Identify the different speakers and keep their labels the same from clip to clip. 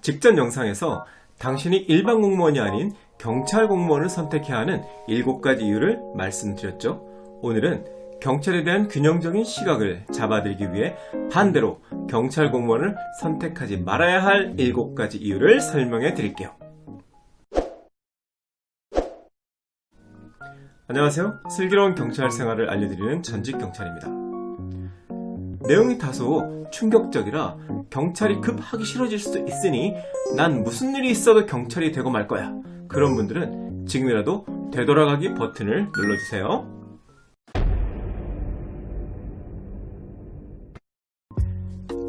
Speaker 1: 직전 영상에서 당신이 일반 공무원이 아닌 경찰 공무원을 선택해야 하는 7가지 이유를 말씀드렸죠. 오늘은 경찰에 대한 균형적인 시각을 잡아드리기 위해 반대로 경찰 공무원을 선택하지 말아야 할 7가지 이유를 설명해 드릴게요. 안녕하세요. 슬기로운 경찰 생활을 알려드리는 전직 경찰입니다. 내용이 다소 충격적이라 경찰이 급 하기 싫어질 수도 있으니 난 무슨 일이 있어도 경찰이 되고 말 거야. 그런 분들은 지금이라도 되돌아가기 버튼을 눌러주세요.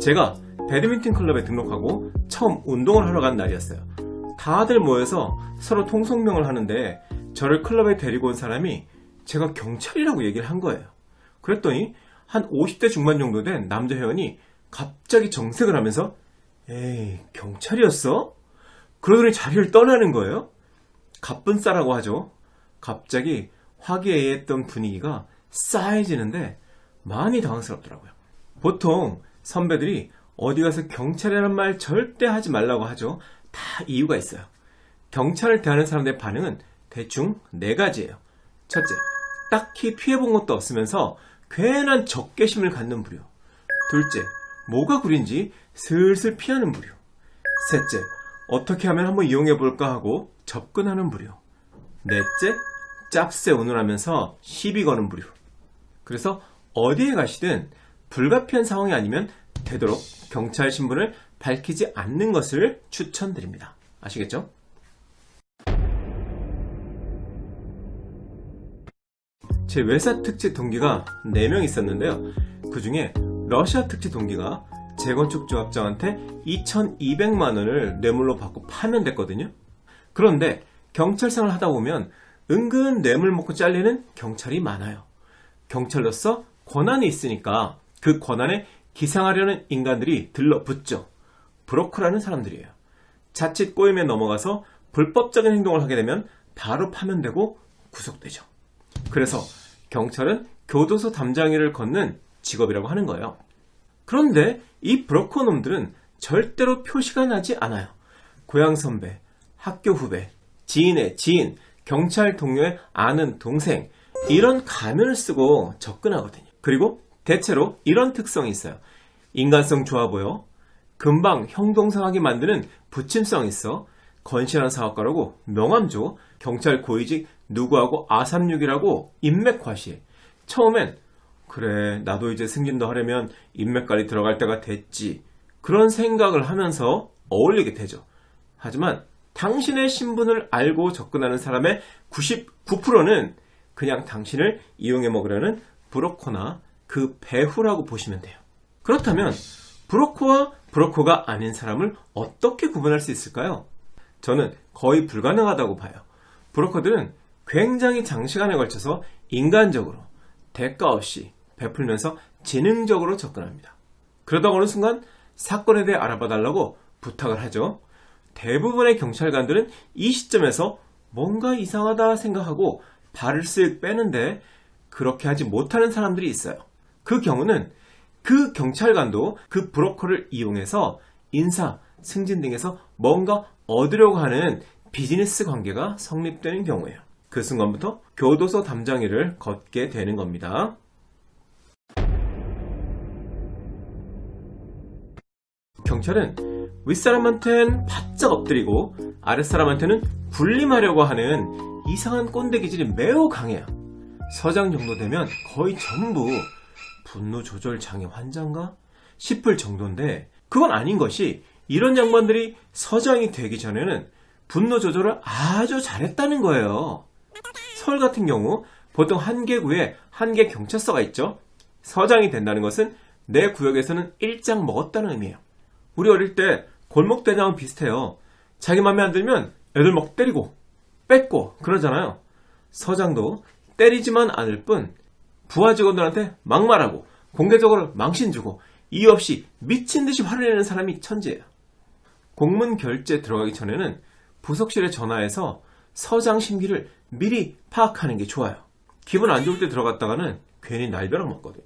Speaker 1: 제가 배드민턴 클럽에 등록하고 처음 운동을 하러 간 날이었어요. 다들 모여서 서로 통성명을 하는데 저를 클럽에 데리고 온 사람이 제가 경찰이라고 얘기를 한 거예요. 그랬더니 한 50대 중반 정도 된 남자 회원이 갑자기 정색을 하면서 에이, 경찰이었어? 그러더니 자리를 떠나는 거예요. 갑분싸라고 하죠. 갑자기 화기애애했던 분위기가 싸해지는데 많이 당황스럽더라고요. 보통 선배들이 어디 가서 경찰이라는 말 절대 하지 말라고 하죠. 다 이유가 있어요. 경찰을 대하는 사람들의 반응은 대충 4가지예요. 첫째, 딱히 피해본 것도 없으면서 괜한 적개심을 갖는 부류. 둘째, 뭐가 구린지 슬슬 피하는 부류. 셋째, 어떻게 하면 한번 이용해볼까 하고 접근하는 부류. 넷째, 짭새 운운하면서 시비 거는 부류. 그래서 어디에 가시든 불가피한 상황이 아니면 되도록 경찰 신분을 밝히지 않는 것을 추천드립니다. 아시겠죠? 제 외사 특채 동기가 4명 있었는데요. 그 중에 러시아 특채 동기가 재건축 조합장한테 2,200만 원을 뇌물로 받고 파면됐거든요. 그런데 경찰 생활을 하다 보면 은근 뇌물 먹고 잘리는 경찰이 많아요. 경찰로서 권한이 있으니까 그 권한에 기상하려는 인간들이 들러붙죠. 브로커라는 사람들이에요. 자칫 꼬임에 넘어가서 불법적인 행동을 하게 되면 바로 파면되고 구속되죠. 그래서 경찰은 교도소 담장이를 걷는 직업이라고 하는 거예요. 그런데 이 브로커 놈들은 절대로 표시가 나지 않아요. 고향 선배, 학교 후배, 지인의 지인, 경찰 동료의 아는 동생, 이런 가면을 쓰고 접근하거든요. 그리고 대체로 이런 특성이 있어요. 인간성 좋아 보여, 금방 형동생하게 만드는 부침성 있어, 건실한 사업가라고 명함 줘, 경찰 고위직 누구하고 아삼육이라고 인맥 과시해. 처음엔 그래 나도 이제 승진도 하려면 인맥관리 들어갈 때가 됐지, 그런 생각을 하면서 어울리게 되죠. 하지만 당신의 신분을 알고 접근하는 사람의 99%는 그냥 당신을 이용해 먹으려는 브로커나 그 배후라고 보시면 돼요. 그렇다면 브로커와 브로커가 아닌 사람을 어떻게 구분할 수 있을까요? 저는 거의 불가능하다고 봐요. 브로커들은 굉장히 장시간에 걸쳐서 인간적으로 대가 없이 베풀면서 지능적으로 접근합니다. 그러다 어느 순간 사건에 대해 알아봐달라고 부탁을 하죠. 대부분의 경찰관들은 이 시점에서 뭔가 이상하다 생각하고 발을 쓱 빼는데 그렇게 하지 못하는 사람들이 있어요. 그 경우는 그 경찰관도 그 브로커를 이용해서 인사, 승진 등에서 뭔가 얻으려고 하는 비즈니스 관계가 성립되는 경우예요. 그 순간부터 교도소 담장이를 걷게 되는 겁니다. 경찰은 윗사람한테는 바짝 엎드리고 아랫사람한테는 군림하려고 하는 이상한 꼰대 기질이 매우 강해요. 서장 정도 되면 거의 전부 분노 조절 장애 환자인가 싶을 정도인데, 그건 아닌 것이 이런 양반들이 서장이 되기 전에는 분노 조절을 아주 잘했다는 거예요. 서울 같은 경우 보통 한 개 구에 한 개 경찰서가 있죠. 서장이 된다는 것은 내 구역에서는 일장 먹었다는 의미예요. 우리 어릴 때 골목대장은 비슷해요. 자기 맘에 안 들면 애들 막 때리고 뺏고 그러잖아요. 서장도 때리지만 않을 뿐 부하 직원들한테 막말하고 공개적으로 망신 주고 이유 없이 미친 듯이 화를 내는 사람이 천지예요. 공문 결제 들어가기 전에는 부속실에 전화해서 서장 심기를 미리 파악하는 게 좋아요. 기분 안 좋을 때 들어갔다가는 괜히 날벼락 먹거든요.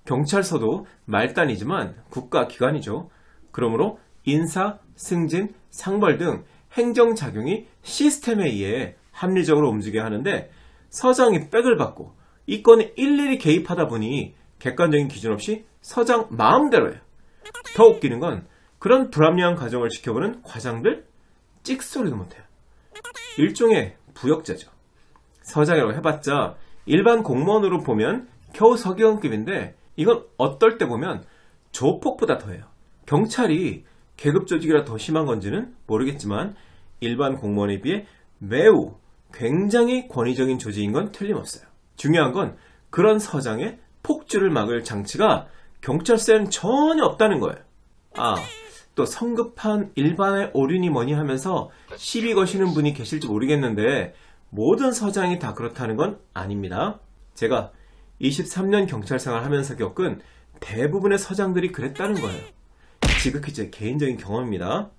Speaker 1: 경찰서도 말단이지만 국가기관이죠. 그러므로 인사, 승진, 상벌 등 행정작용이 시스템에 의해 합리적으로 움직여야 하는데 서장이 백을 받고 이 건에 일일이 개입하다 보니 객관적인 기준 없이 서장 마음대로 해요. 더 웃기는 건 그런 불합리한 과정을 지켜보는 과장들 찍소리도 못해요. 일종의 부역자죠. 서장이라고 해봤자 일반 공무원으로 보면 겨우 서기관급인데 이건 어떨 때 보면 조폭보다 더해요. 경찰이 계급 조직이라 더 심한 건지는 모르겠지만 일반 공무원에 비해 매우 굉장히 권위적인 조직인 건 틀림없어요. 중요한 건 그런 서장의 폭주를 막을 장치가 경찰서에는 전혀 없다는 거예요. 또 성급한 일반의 오륜이 뭐니 하면서 시비 거시는 분이 계실지 모르겠는데 모든 서장이 다 그렇다는 건 아닙니다. 제가 23년 경찰 생활하면서 겪은 대부분의 서장들이 그랬다는 거예요. 지극히 제 개인적인 경험입니다.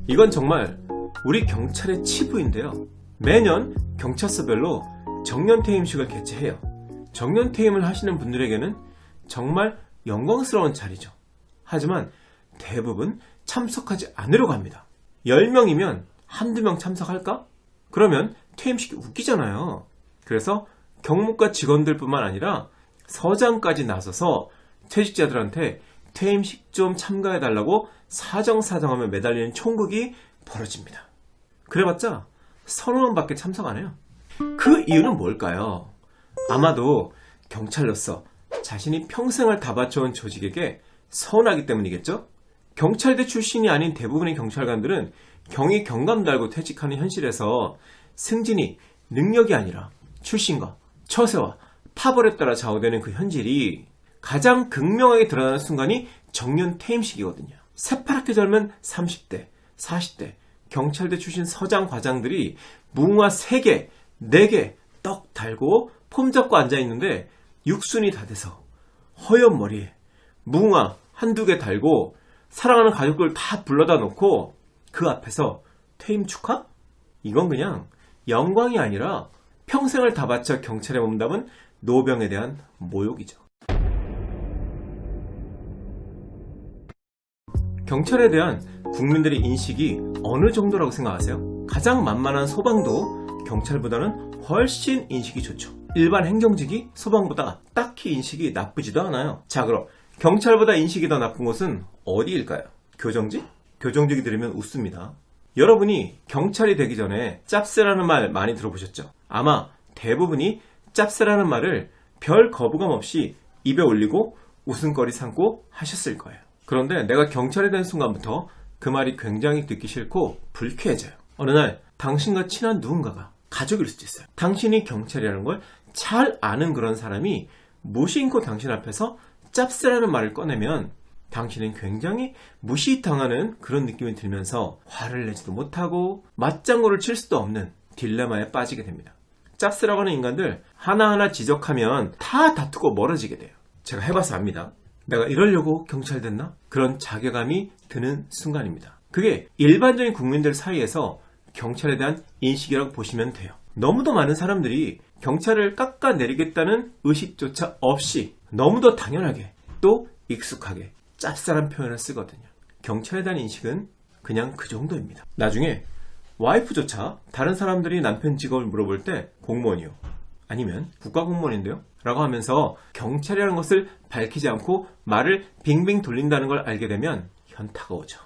Speaker 1: 이건 정말 우리 경찰의 치부인데요. 매년 경찰서별로 정년퇴임식을 개최해요. 정년퇴임을 하시는 분들에게는 정말 영광스러운 자리죠. 하지만 대부분 참석하지 않으려고 합니다. 10명이면 한두 명 참석할까? 그러면 퇴임식이 웃기잖아요. 그래서 경무과 직원들뿐만 아니라 서장까지 나서서 퇴직자들한테 퇴임식 좀 참가해달라고 사정사정하며 매달리는 총극이 벌어집니다. 그래봤자 서너 명밖에 참석 안 해요. 그 이유는 뭘까요? 아마도 경찰로서 자신이 평생을 다 바쳐온 조직에게 서운하기 때문이겠죠? 경찰대 출신이 아닌 대부분의 경찰관들은 경위 경감 달고 퇴직하는 현실에서 승진이 능력이 아니라 출신과 처세와 파벌에 따라 좌우되는 그 현실이 가장 극명하게 드러나는 순간이 정년 퇴임식이거든요. 새파랗게 젊은 30대, 40대 경찰대 출신 서장 과장들이 무궁화 3개, 4개 떡 달고 폼 잡고 앉아있는데 육순이 다 돼서 허연 머리에 무궁화 한두 개 달고 사랑하는 가족들 다 불러다 놓고 그 앞에서 퇴임 축하? 이건 그냥 영광이 아니라 평생을 다 바쳐 경찰에 몸담은 노병에 대한 모욕이죠. 경찰에 대한 국민들의 인식이 어느 정도라고 생각하세요? 가장 만만한 소방도 경찰보다는 훨씬 인식이 좋죠. 일반 행정직이 소방보다 딱히 인식이 나쁘지도 않아요. 자, 그럼 경찰보다 인식이 더 나쁜 곳은 어디일까요? 교정직? 교정직이 들으면 웃습니다. 여러분이 경찰이 되기 전에 짭새라는 말 많이 들어보셨죠? 아마 대부분이 짭새라는 말을 별 거부감 없이 입에 올리고 웃음거리 삼고 하셨을 거예요. 그런데 내가 경찰이 된 순간부터 그 말이 굉장히 듣기 싫고 불쾌해져요. 어느 날 당신과 친한 누군가가 가족일 수도 있어요. 당신이 경찰이라는 걸 잘 아는 그런 사람이 무심코 당신 앞에서 짭새라는 말을 꺼내면 당신은 굉장히 무시당하는 그런 느낌이 들면서 화를 내지도 못하고 맞장구를 칠 수도 없는 딜레마에 빠지게 됩니다. 짭새라고 하는 인간들 하나하나 지적하면 다 다투고 멀어지게 돼요. 제가 해봐서 압니다. 내가 이러려고 경찰 됐나? 그런 자괴감이 드는 순간입니다. 그게 일반적인 국민들 사이에서 경찰에 대한 인식이라고 보시면 돼요. 너무도 많은 사람들이 경찰을 깎아내리겠다는 의식조차 없이 너무도 당연하게 또 익숙하게 짭짤한 표현을 쓰거든요. 경찰에 대한 인식은 그냥 그 정도입니다. 나중에 와이프조차 다른 사람들이 남편 직업을 물어볼 때 공무원이요. 아니면 국가공무원인데요? 라고 하면서 경찰이라는 것을 밝히지 않고 말을 빙빙 돌린다는 걸 알게 되면 현타가 오죠.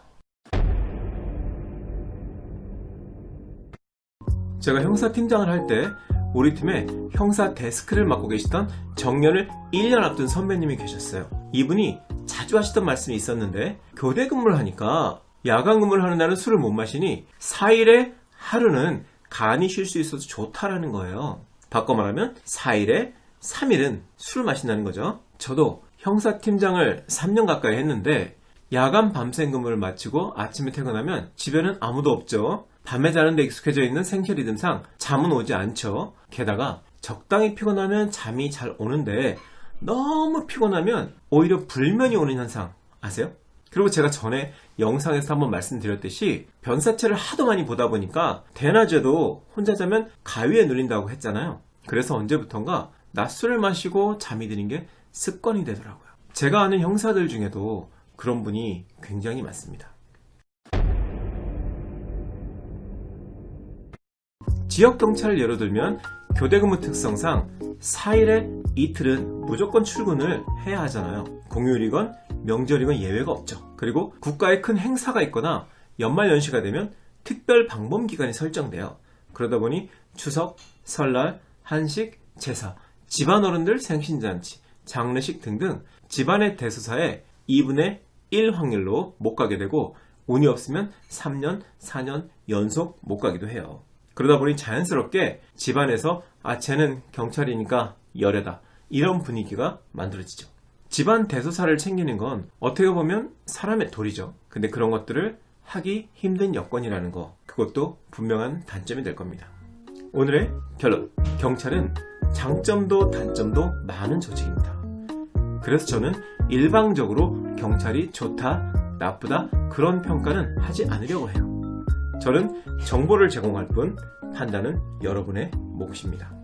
Speaker 1: 제가 형사팀장을 할 때 우리 팀에 형사 데스크를 맡고 계시던 정년을 1년 앞둔 선배님이 계셨어요. 이분이 자주 하시던 말씀이 있었는데 교대 근무를 하니까 야간 근무를 하는 날은 술을 못 마시니 4일에 하루는 간이 쉴 수 있어서 좋다라는 거예요. 바꿔 말하면 4일에 3일은 술을 마신다는 거죠. 저도 형사팀장을 3년 가까이 했는데 야간 밤샘 근무를 마치고 아침에 퇴근하면 집에는 아무도 없죠. 밤에 자는데 익숙해져 있는 생체 리듬상 잠은 오지 않죠. 게다가 적당히 피곤하면 잠이 잘 오는데 너무 피곤하면 오히려 불면이 오는 현상 아세요? 그리고 제가 전에 영상에서 한번 말씀드렸듯이 변사체를 하도 많이 보다 보니까 대낮에도 혼자 자면 가위에 눌린다고 했잖아요. 그래서 언제부턴가 낮술을 마시고 잠이 드는 게 습관이 되더라고요. 제가 아는 형사들 중에도 그런 분이 굉장히 많습니다. 지역경찰을 예로 들면 교대근무 특성상 4일에 이틀은 무조건 출근을 해야 하잖아요. 공휴일이건 명절이건 예외가 없죠. 그리고 국가에 큰 행사가 있거나 연말연시가 되면 특별 방범기간이 설정돼요. 그러다 보니 추석, 설날, 한식, 제사, 집안어른들 생신잔치, 장례식 등등 집안의 대소사에 2분의 1 확률로 못 가게 되고 운이 없으면 3년, 4년 연속 못 가기도 해요. 그러다 보니 자연스럽게 집안에서 쟤는 경찰이니까 열애다 이런 분위기가 만들어지죠. 집안 대소사를 챙기는 건 어떻게 보면 사람의 도리죠. 근데 그런 것들을 하기 힘든 여건이라는 거, 그것도 분명한 단점이 될 겁니다. 오늘의 결론, 경찰은 장점도 단점도 많은 조직입니다. 그래서 저는 일방적으로 경찰이 좋다, 나쁘다 그런 평가는 하지 않으려고 해요. 저는 정보를 제공할 뿐 판단은 여러분의 몫입니다.